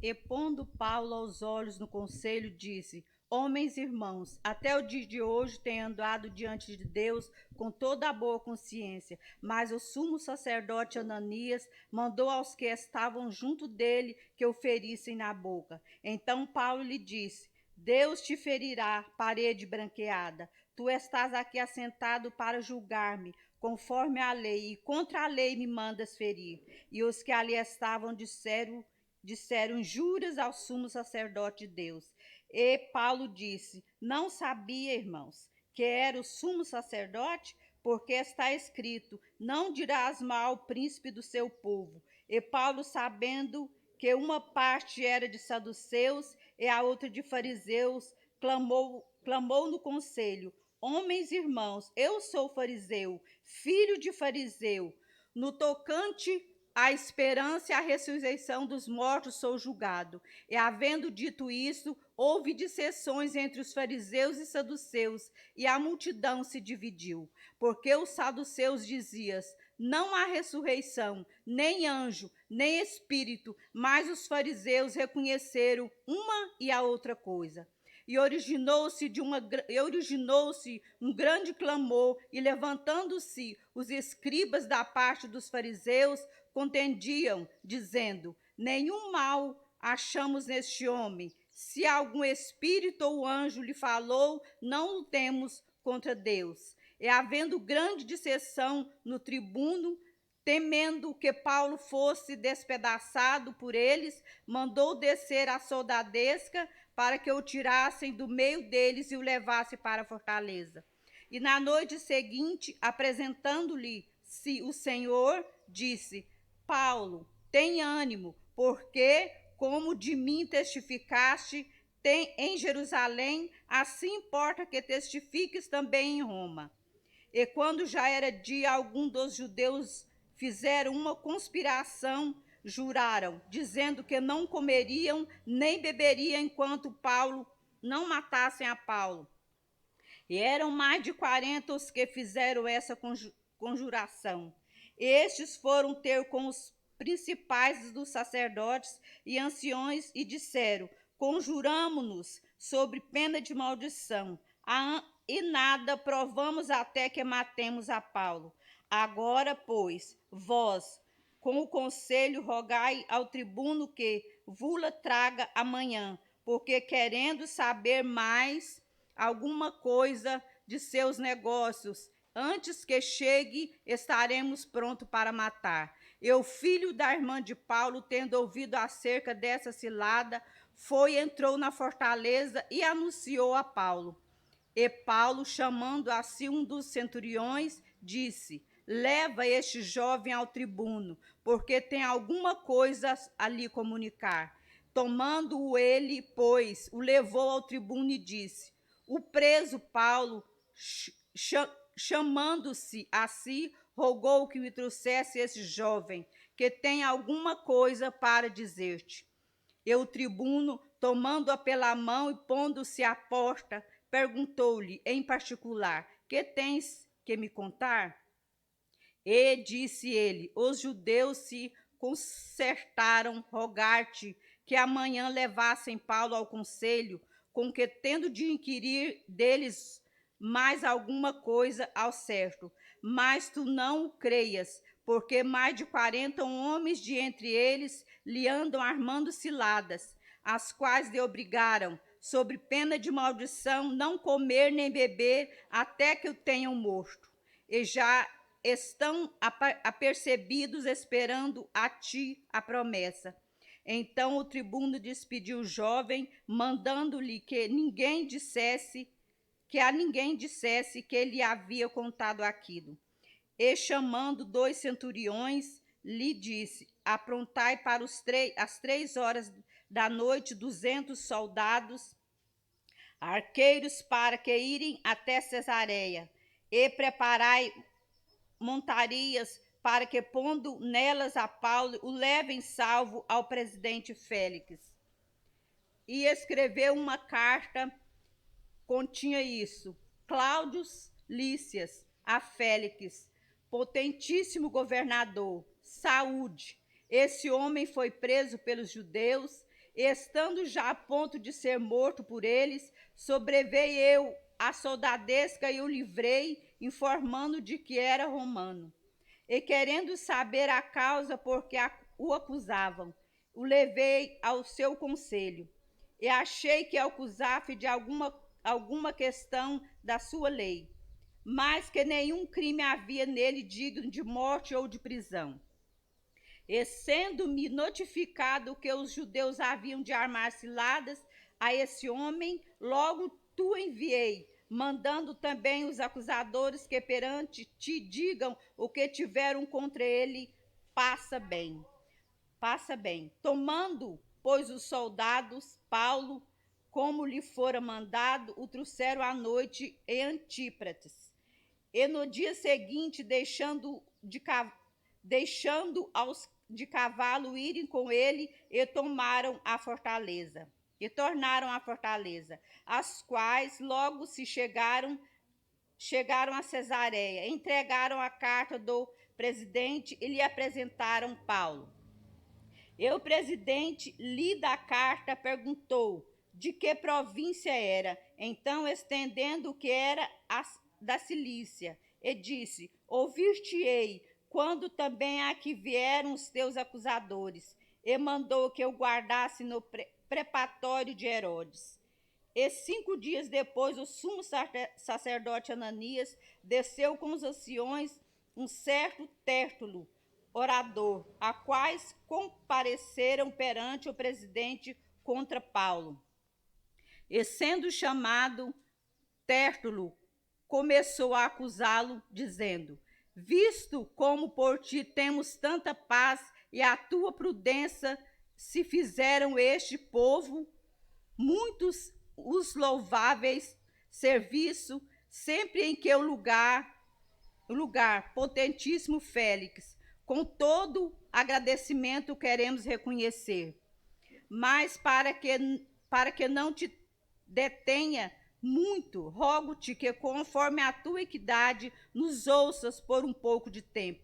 E pondo Paulo aos olhos no conselho, disse: Homens e irmãos, até o dia de hoje tenho andado diante de Deus com toda a boa consciência, mas o sumo sacerdote Ananias mandou aos que estavam junto dele que o ferissem na boca. Então Paulo lhe disse: Deus te ferirá, parede branqueada. Tu estás aqui assentado para julgar-me, conforme a lei, e contra a lei me mandas ferir. E os que ali estavam disseram injúrias ao sumo sacerdote de Deus. E Paulo disse: Não sabia, irmãos, que era o sumo sacerdote, porque está escrito: Não dirás mal ao príncipe do seu povo. E Paulo, sabendo que uma parte era de saduceus e a outra de fariseus, clamou no conselho: Homens e irmãos, eu sou fariseu, filho de fariseu. No tocante à esperança e à ressurreição dos mortos sou julgado. E havendo dito isso, houve dissensões entre os fariseus e saduceus, e a multidão se dividiu. Porque os saduceus diziam: não há ressurreição, nem anjo, nem espírito, mas os fariseus reconheceram uma e a outra coisa. E originou-se um grande clamor, e levantando-se os escribas da parte dos fariseus, contendiam, dizendo: nenhum mal achamos neste homem. Se algum espírito ou anjo lhe falou, não o temos contra Deus. E havendo grande dissensão no tribuno, temendo que Paulo fosse despedaçado por eles, mandou descer a soldadesca para que o tirassem do meio deles e o levassem para a fortaleza. E na noite seguinte, apresentando-lhe-se o Senhor, disse: Paulo, tem ânimo, porque, como de mim testificaste em Jerusalém, assim importa que testifiques também em Roma. E quando já era dia, alguns dos judeus fizeram uma conspiração, juraram, dizendo que não comeriam nem beberiam enquanto Paulo não matassem a Paulo. E eram mais de 40 os que fizeram essa conjuração. Estes foram ter com os principais dos sacerdotes e anciões e disseram: conjuramo-nos sobre pena de maldição, e nada provamos até que matemos a Paulo. Agora, pois, vós, com o conselho, rogai ao tribuno que vula traga amanhã, porque querendo saber mais alguma coisa de seus negócios, antes que chegue, estaremos prontos para matar. E o filho da irmã de Paulo, tendo ouvido acerca dessa cilada, entrou na fortaleza e anunciou a Paulo. E Paulo, chamando a si um dos centuriões, disse: leva este jovem ao tribuno, porque tem alguma coisa a lhe comunicar. Tomando-o ele, pois, o levou ao tribuno e disse: o preso Paulo, chamando-se a si, rogou que me trouxesse esse jovem, que tem alguma coisa para dizer-te. E o tribuno, tomando-a pela mão e pondo-se à porta, perguntou-lhe em particular: que tens que me contar? E disse ele: os judeus se concertaram rogar-te que amanhã levassem Paulo ao conselho, com que, tendo de inquirir deles mais alguma coisa ao certo. Mas tu não o creias, porque mais de 40 homens de entre eles lhe andam armando ciladas, as quais lhe obrigaram, sob pena de maldição, não comer nem beber até que o tenham morto. E já estão apercebidos, esperando a ti a promessa. Então o tribuno despediu o jovem, mandando-lhe que a ninguém dissesse que ele havia contado aquilo. E chamando 2 centuriões, lhe disse: aprontai para as 3 horas da noite 200 soldados, arqueiros, para que irem até Cesareia, e preparai montarias, para que, pondo nelas a Paulo, o levem salvo ao presidente Félix. E escreveu uma carta, continha isso: Cláudio Lícias a Félix, potentíssimo governador, saúde. Esse homem foi preso pelos judeus Estando já a ponto de ser morto por eles, sobreveio eu a soldadesca e o livrei, informando de que era romano. E querendo saber a causa por que o acusavam, o levei ao seu conselho. E achei que acusasse de alguma questão da sua lei, mas que nenhum crime havia nele digno de morte ou de prisão. E sendo-me notificado que os judeus haviam de armar ciladas a esse homem, logo tu enviei, mandando também os acusadores que perante ti digam o que tiveram contra ele, passa bem. Passa bem. Tomando, pois, os soldados, Paulo, como lhe fora mandado, o trouxeram à noite em Antíprates. E no dia seguinte, deixando aos de cavalo irem com ele, e tomaram a fortaleza. E tornaram a fortaleza, as quais logo se chegaram a Cesareia, entregaram a carta do presidente e lhe apresentaram Paulo. E o presidente, lida a carta, perguntou de que província era. Então, estendendo que era da Cilícia, e disse: Ouvir-te-ei, quando também aqui vieram os teus acusadores. E mandou que eu guardasse no prepatório de Herodes. E 5 dias depois, o sumo sacerdote Ananias desceu com os anciões um certo Tértulo, orador, a quais compareceram perante o presidente contra Paulo. E sendo chamado, Tértulo começou a acusá-lo, dizendo: Visto como por ti temos tanta paz e a tua prudência se fizeram este povo muitos os louváveis serviço, sempre em que o lugar, potentíssimo Félix, com todo agradecimento queremos reconhecer. Mas para que não te detenha muito, rogo-te que, conforme a tua equidade, nos ouças por um pouco de tempo.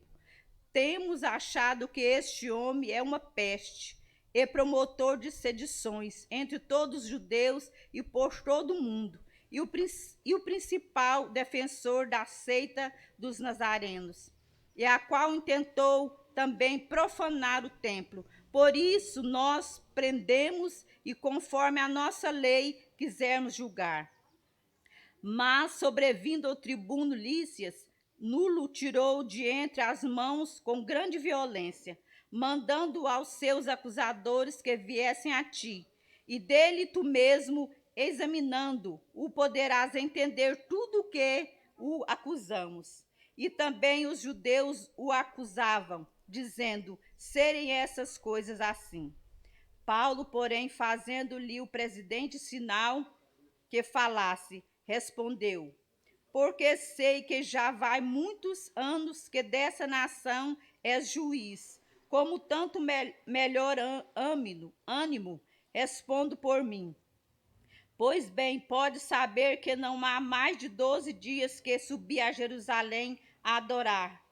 Temos achado que este homem é uma peste e promotor de sedições entre todos os judeus e por todo o mundo, e o principal defensor da seita dos nazarenos, e a qual intentou também profanar o templo. Por isso nós prendemos e, conforme a nossa lei, quisermos julgar. Mas, sobrevindo ao tribuno Lícias, nulo tirou de entre as mãos com grande violência, mandando aos seus acusadores que viessem a ti, e dele tu mesmo, examinando, o poderás entender tudo o que o acusamos. E também os judeus o acusavam, dizendo serem essas coisas assim. Paulo, porém, fazendo-lhe o presidente sinal que falasse, respondeu: porque sei que já vai muitos anos que dessa nação és juiz, como tanto melhor ânimo, respondo por mim. Pois bem, pode saber que não há mais de 12 dias que subi a Jerusalém a adorar.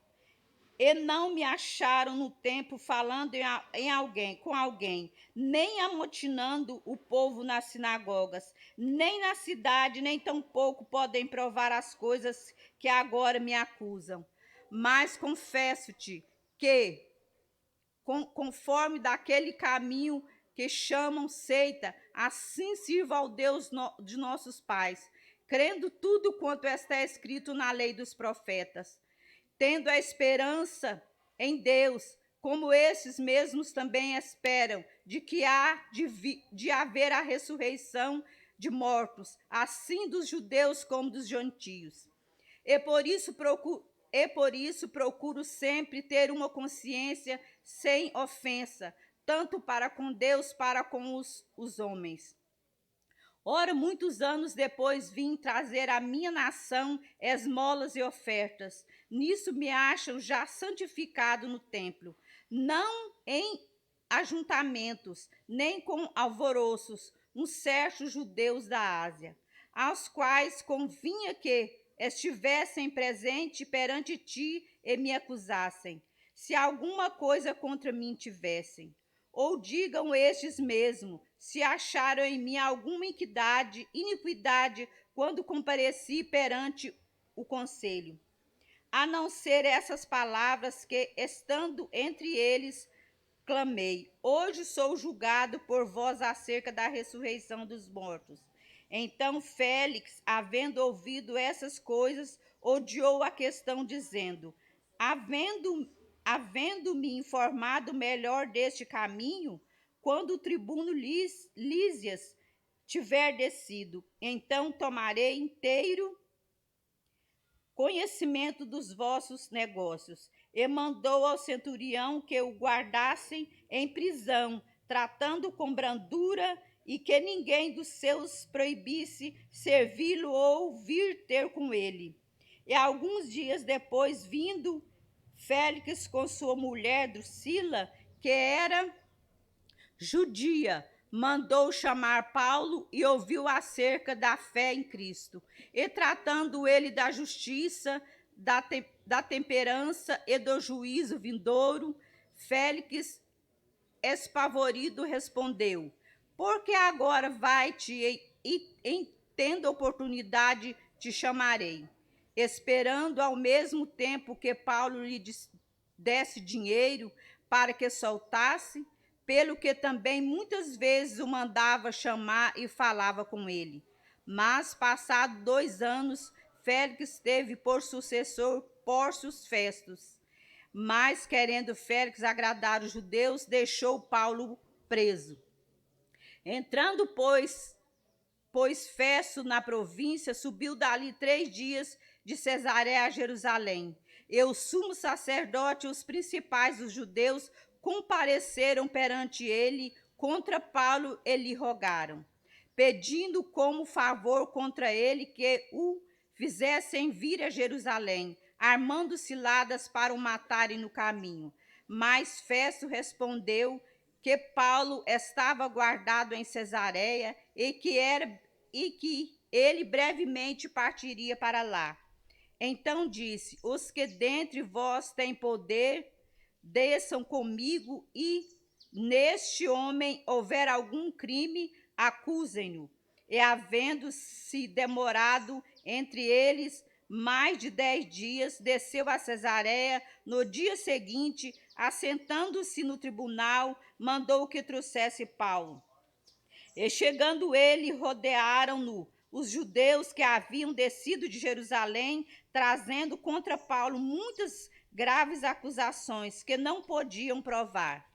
E não me acharam no templo falando com alguém, nem amotinando o povo nas sinagogas, nem na cidade, nem tampouco podem provar as coisas que agora me acusam. Mas confesso-te que, conforme daquele caminho que chamam seita, assim sirvo ao Deus de nossos pais, crendo tudo quanto está escrito na lei dos profetas, tendo a esperança em Deus, como esses mesmos também esperam, de que há de haver a ressurreição de mortos, assim dos judeus como dos gentios. E por isso procuro sempre ter uma consciência sem ofensa, tanto para com Deus, para com os homens. Ora, muitos anos depois vim trazer à minha nação esmolas e ofertas. Nisso me acham já santificado no templo, não em ajuntamentos, nem com alvoroços, uns certos judeus da Ásia, aos quais convinha que estivessem presente perante ti e me acusassem, se alguma coisa contra mim tivessem. ou digam estes mesmo, se acharam em mim alguma iniquidade, quando compareci perante o conselho. A não ser essas palavras que, estando entre eles, clamei: hoje sou julgado por vós acerca da ressurreição dos mortos. Então Félix, havendo ouvido essas coisas, odiou a questão, dizendo: havendo-me informado melhor deste caminho, quando o tribuno Lísias tiver descido, então tomarei inteiro conhecimento dos vossos negócios. E mandou ao centurião que o guardassem em prisão, tratando com brandura, e que ninguém dos seus proibisse servi-lo ou vir ter com ele. E alguns dias depois, vindo Félix com sua mulher Drusila, que era judia, mandou chamar Paulo e ouviu acerca da fé em Cristo. E tratando ele da justiça, da temperança e do juízo vindouro, Félix, espavorido, respondeu: porque agora vai-te e tendo oportunidade te chamarei. Esperando ao mesmo tempo que Paulo lhe desse dinheiro para que soltasse, pelo que também muitas vezes o mandava chamar e falava com ele. Mas, passados 2 anos, Félix teve por sucessor Pórcio Festus. Mas, querendo Félix agradar os judeus, deixou Paulo preso. Entrando, pois Festo na província, subiu dali 3 dias de Cesareia a Jerusalém. E o sumo sacerdote e os principais dos judeus compareceram perante ele contra Paulo e lhe rogaram, pedindo como favor contra ele que o fizessem vir a Jerusalém, armando ciladas para o matarem no caminho. Mas Festo respondeu que Paulo estava guardado em Cesareia e que ele brevemente partiria para lá. Então disse: os que dentre vós têm poder, desçam comigo, e neste homem houver algum crime, acusem-no. E havendo-se demorado entre eles mais de 10 dias, desceu a Cesareia. No dia seguinte, assentando-se no tribunal, mandou que trouxesse Paulo. E chegando ele, rodearam-no os judeus que haviam descido de Jerusalém, trazendo contra Paulo muitas graves acusações que não podiam provar.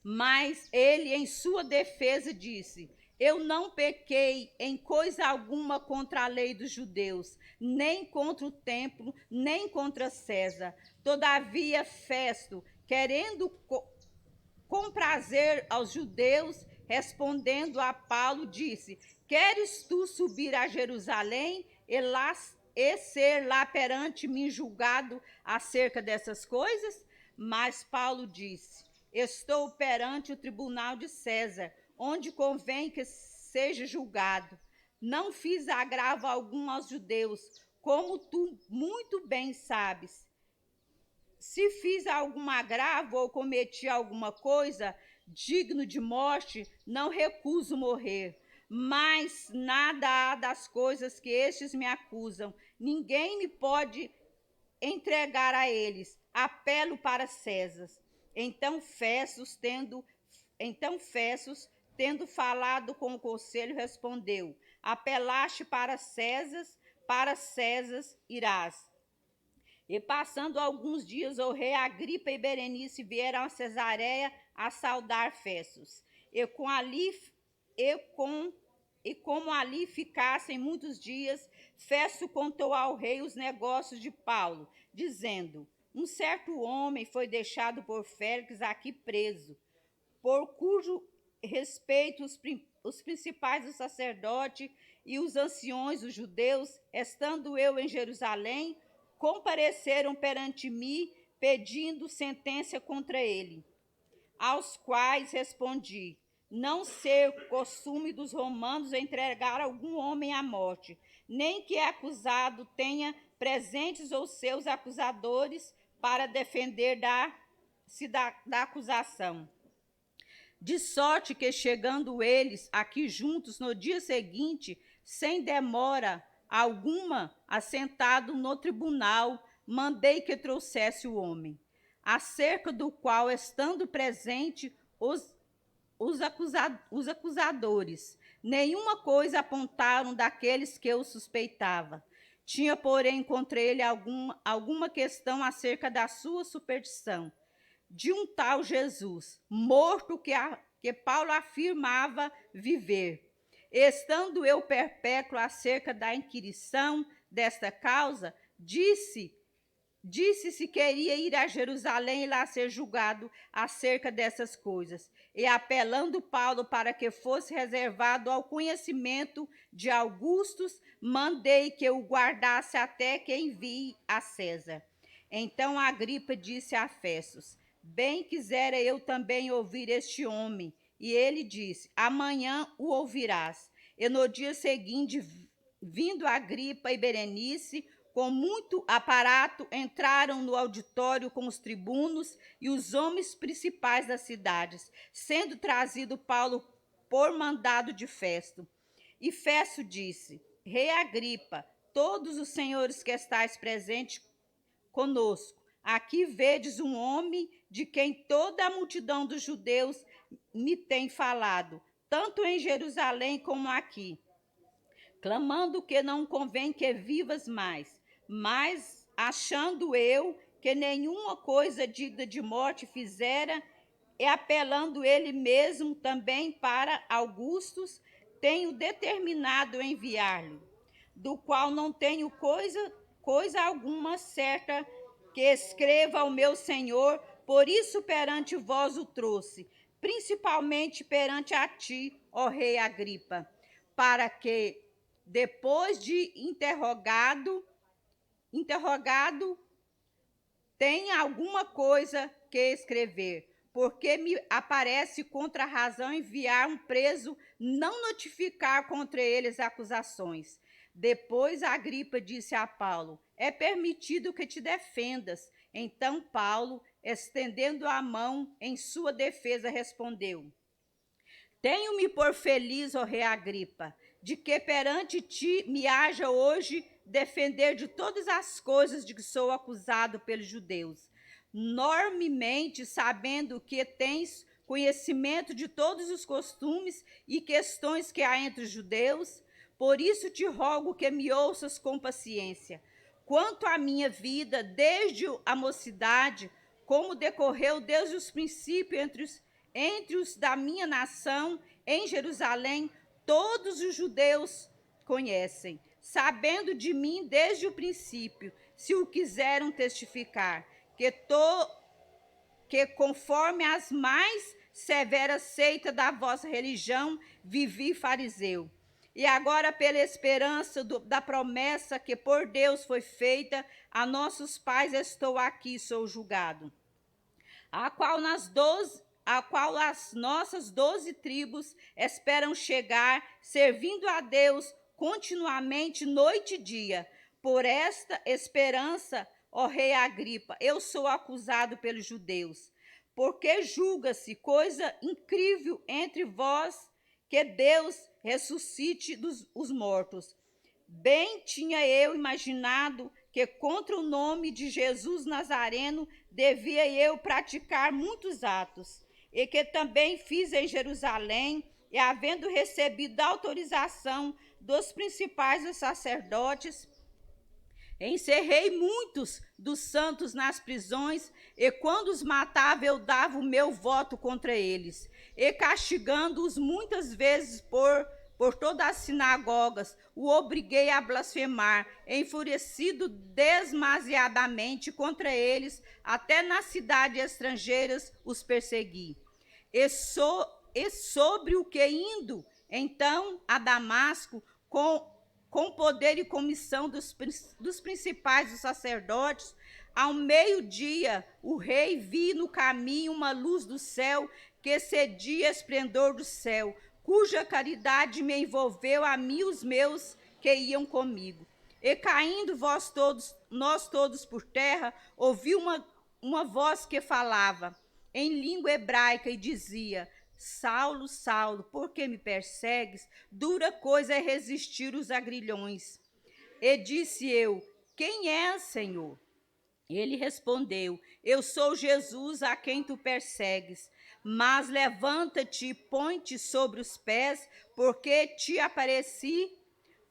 Mas ele, em sua defesa, disse: eu não pequei em coisa alguma contra a lei dos judeus, nem contra o templo, nem contra César. Todavia, Festo, querendo comprazer aos judeus, respondendo a Paulo, disse: queres tu subir a Jerusalém e ser lá perante mim julgado acerca dessas coisas? Mas Paulo disse: estou perante o tribunal de César, onde convém que seja julgado. Não fiz agravo algum aos judeus, como tu muito bem sabes. Se fiz algum agravo ou cometi alguma coisa digno de morte, não recuso morrer. Mas nada há das coisas que estes me acusam. Ninguém me pode entregar a eles. Apelo para César. Então Festus, tendo falado com o conselho, respondeu: apelaste para César irás. E passando alguns dias, o rei Agripa e Berenice vieram a Cesareia a saudar Festus. Como ali ficassem muitos dias, Festo contou ao rei os negócios de Paulo, dizendo: um certo homem foi deixado por Félix aqui preso, por cujo respeito os principais do sacerdote e os anciões dos judeus, estando eu em Jerusalém, compareceram perante mim, pedindo sentença contra ele. Aos quais respondi: não ser costume dos romanos entregar algum homem à morte, nem que acusado tenha presentes os seus acusadores para defender da da acusação. De sorte que, chegando eles aqui juntos no dia seguinte, sem demora alguma, assentado no tribunal, mandei que trouxesse o homem, acerca do qual, estando presente os acusadores, nenhuma coisa apontaram daqueles que eu suspeitava. Tinha, porém, contra ele alguma questão acerca da sua superstição, de um tal Jesus, morto que Paulo afirmava viver. Estando eu perpétuo acerca da inquirição desta causa, disse se queria ir a Jerusalém e lá ser julgado acerca dessas coisas. E apelando Paulo para que fosse reservado ao conhecimento de Augustus, mandei que o guardasse até que envie a César. Então Agripa disse a Festos: bem quisera eu também ouvir este homem. E ele disse: amanhã o ouvirás. E no dia seguinte, vindo Agripa e Berenice, com muito aparato, entraram no auditório com os tribunos e os homens principais das cidades, sendo trazido Paulo por mandado de Festo. E Festo disse: Rei Agripa, todos os senhores que estáis presentes conosco, aqui vedes um homem de quem toda a multidão dos judeus me tem falado, tanto em Jerusalém como aqui, clamando que não convém que vivas mais. Mas, achando eu que nenhuma coisa digna de morte fizera, e apelando ele mesmo também para Augustus, tenho determinado enviar-lhe, do qual não tenho coisa alguma certa que escreva ao meu senhor, por isso perante vós o trouxe, principalmente perante a ti, ó rei Agripa, para que, depois de interrogado, tenha alguma coisa que escrever, porque me aparece contra a razão enviar um preso, não notificar contra eles acusações. Depois Agripa disse a Paulo: é permitido que te defendas. Então Paulo, estendendo a mão em sua defesa, respondeu: tenho-me por feliz, ó rei Agripa, de que perante ti me haja hoje defender de todas as coisas de que sou acusado pelos judeus, enormemente sabendo que tens conhecimento de todos os costumes e questões que há entre os judeus. Por isso te rogo que me ouças com paciência. Quanto à minha vida, desde a mocidade, como decorreu desde os princípios entre os da minha nação em Jerusalém, todos os judeus conhecem, sabendo de mim desde o princípio, se o quiseram testificar, que conforme as mais severas seitas da vossa religião, vivi fariseu. E agora, pela esperança da promessa que por Deus foi feita a nossos pais, estou aqui, sou julgado, a qual as nossas 12 tribos esperam chegar, servindo a Deus continuamente, noite e dia. Por esta esperança, ó rei Agripa, eu sou acusado pelos judeus, porque julga-se coisa incrível entre vós que Deus ressuscite os mortos. Bem tinha eu imaginado que contra o nome de Jesus Nazareno devia eu praticar muitos atos, e que também fiz em Jerusalém, e havendo recebido a autorização dos principais sacerdotes, encerrei muitos dos santos nas prisões, e quando os matava eu dava o meu voto contra eles, e castigando-os muitas vezes por todas as sinagogas, o obriguei a blasfemar, enfurecido demasiadamente contra eles, até nas cidades estrangeiras os persegui. E sobre o que indo, então, a Damasco, com poder e comissão dos principais dos sacerdotes, ao meio-dia, o rei vi no caminho uma luz do céu que excedia esplendor do céu, cuja caridade me envolveu a mim e os meus que iam comigo. E caindo nós todos por terra, ouvi uma voz que falava em língua hebraica e dizia: Saulo, Saulo, por que me persegues? Dura coisa é resistir os agrilhões. E disse eu: Quem és, Senhor? Ele respondeu: Eu sou Jesus a quem tu persegues. Mas levanta-te e põe-te sobre os pés, porque te apareci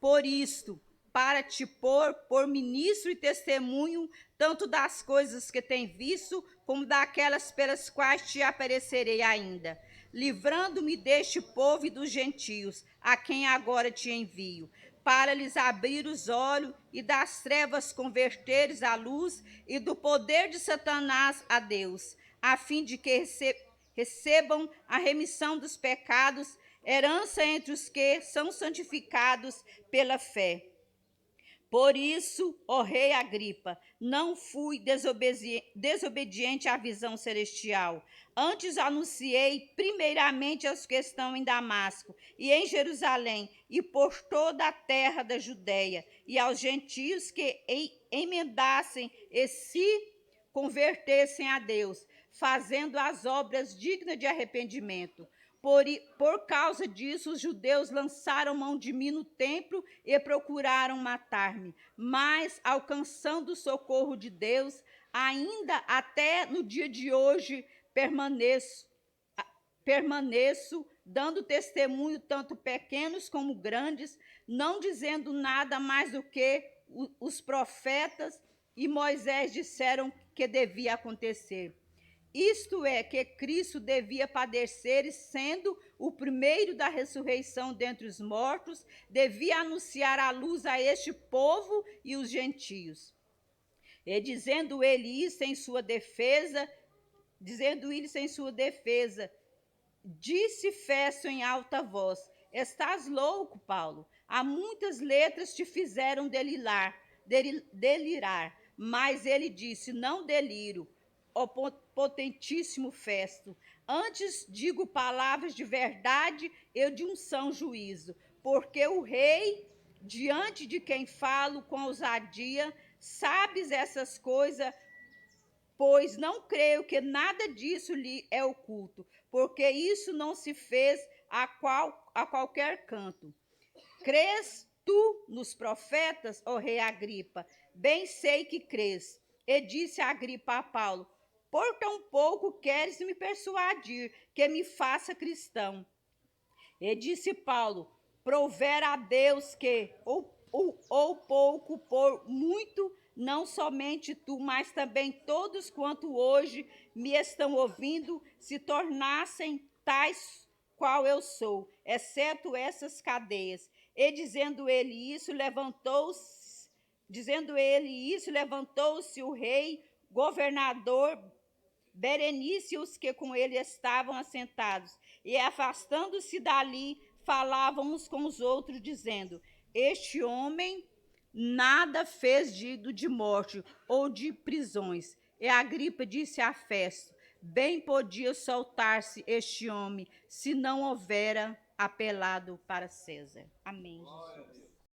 por isto, para te pôr por ministro e testemunho, tanto das coisas que tem visto, como daquelas pelas quais te aparecerei ainda, livrando-me deste povo e dos gentios, a quem agora te envio, para lhes abrir os olhos e das trevas converteres à luz e do poder de Satanás a Deus, a fim de que recebam a remissão dos pecados, herança entre os que são santificados pela fé. Por isso, ó rei Agripa, não fui desobediente à visão celestial. Antes anunciei primeiramente aos que estão em Damasco e em Jerusalém e por toda a terra da Judéia e aos gentios que emendassem e se convertessem a Deus, fazendo as obras dignas de arrependimento. Por causa disso, os judeus lançaram mão de mim no templo e procuraram matar-me. Mas, alcançando o socorro de Deus, ainda até no dia de hoje permaneço, dando testemunho tanto pequenos como grandes, não dizendo nada mais do que os profetas e Moisés disseram que devia acontecer. Isto é, que Cristo devia padecer e, sendo o primeiro da ressurreição dentre os mortos, devia anunciar a luz a este povo e os gentios. E dizendo ele isso em sua defesa, disse Festo em alta voz: Estás louco, Paulo? Há muitas letras te fizeram delirar. Mas ele disse: Não deliro, ó potentíssimo Festo. Antes digo palavras de verdade e de um são juízo, porque o rei, diante de quem falo com ousadia, sabes essas coisas, pois não creio que nada disso lhe é oculto, porque isso não se fez a qualquer canto. Crês tu nos profetas, ó rei Agripa? Bem sei que crês. E disse Agripa a Paulo: Por tão pouco queres me persuadir que me faça cristão. E disse Paulo: Prover a Deus que, ou pouco por muito, não somente tu, mas também todos quanto hoje me estão ouvindo, se tornassem tais qual eu sou, exceto essas cadeias. E dizendo ele isso, levantou-se o rei, governador Berenice e os que com ele estavam assentados, e afastando-se dali, falavam uns com os outros, dizendo: Este homem nada fez digno de morte ou de prisões. E Agripa disse a Festo: Bem podia soltar-se este homem, se não houvera apelado para César. Amém, Jesus.